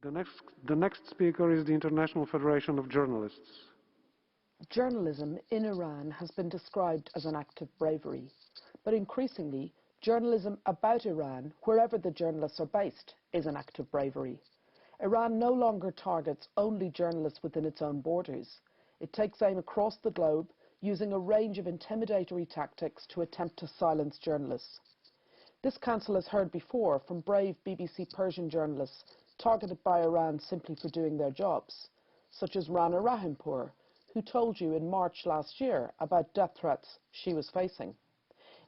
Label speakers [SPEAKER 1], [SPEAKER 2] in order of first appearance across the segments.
[SPEAKER 1] The next speaker is the International Federation of Journalists.
[SPEAKER 2] Journalism in Iran has been described as an act of bravery, but increasingly, journalism about Iran, wherever the journalists are based, is an act of bravery. Iran no longer targets only journalists within its own borders. It takes aim across the globe, using a range of intimidatory tactics to attempt to silence journalists. This council has heard before from brave BBC Persian journalists targeted by Iran simply for doing their jobs, such as Rana Rahimpour, who told you in March last year about death threats she was facing.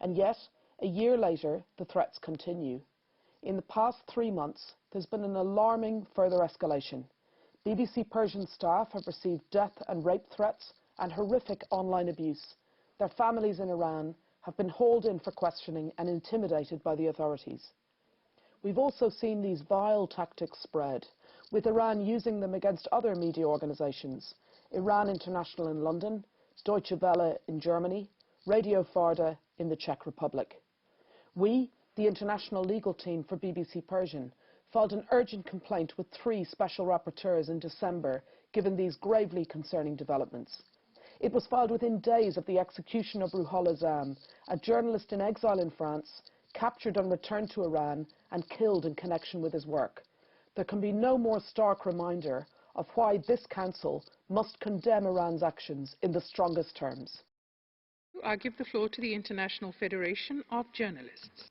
[SPEAKER 2] And yet, a year later, the threats continue. In the past 3 months, there's been an alarming further escalation. BBC Persian staff have received death and rape threats and horrific online abuse. Their families in Iran have been hauled in for questioning and intimidated by the authorities. We've also seen these vile tactics spread, with Iran using them against other media organisations, Iran International in London, Deutsche Welle in Germany, Radio Farda in the Czech Republic. We, the international legal team for BBC Persian, filed an urgent complaint with 3 special rapporteurs in December, given these gravely concerning developments. It was filed within days of the execution of Ruhollah Zam, a journalist in exile in France, captured and returned to Iran and killed in connection with his work. There can be no more stark reminder of why this council must condemn Iran's actions in the strongest terms.
[SPEAKER 3] I give the floor to the International Federation of Journalists.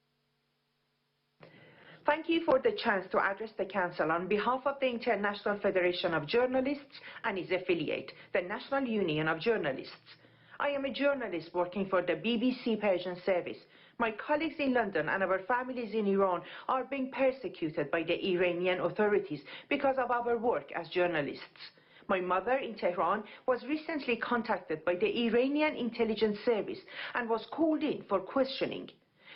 [SPEAKER 4] Thank you for the chance to address the Council on behalf of the International Federation of Journalists and its affiliate, the National Union of Journalists. I am a journalist working for the BBC Persian service. My colleagues in London and our families in Iran are being persecuted by the Iranian authorities because of our work as journalists. My mother in Tehran was recently contacted by the Iranian intelligence service and was called in for questioning.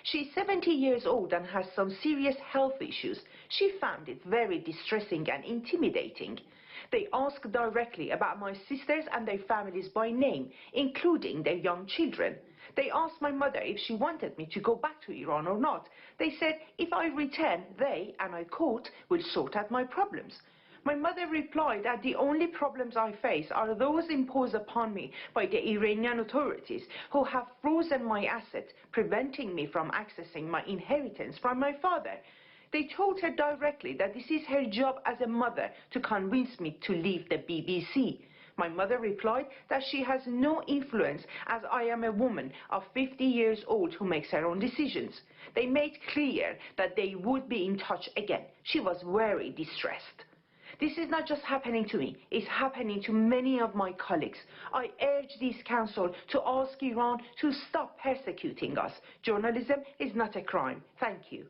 [SPEAKER 4] She's 70 years old and has some serious health issues. She found it very distressing and intimidating. They asked directly about my sisters and their families by name, including their young children. They asked my mother if she wanted me to go back to Iran or not. They said, if I return, they, and I quote, will sort out my problems. My mother replied that the only problems I face are those imposed upon me by the Iranian authorities, who have frozen my assets, preventing me from accessing my inheritance from my father. They told her directly that this is her job as a mother to convince me to leave the BBC. My mother replied that she has no influence, as I am a woman of 50 years old who makes her own decisions. They made clear that they would be in touch again. She was very distressed. This is not just happening to me, it's happening to many of my colleagues. I urge this council to ask Iran to stop persecuting us. Journalism is not a crime. Thank you.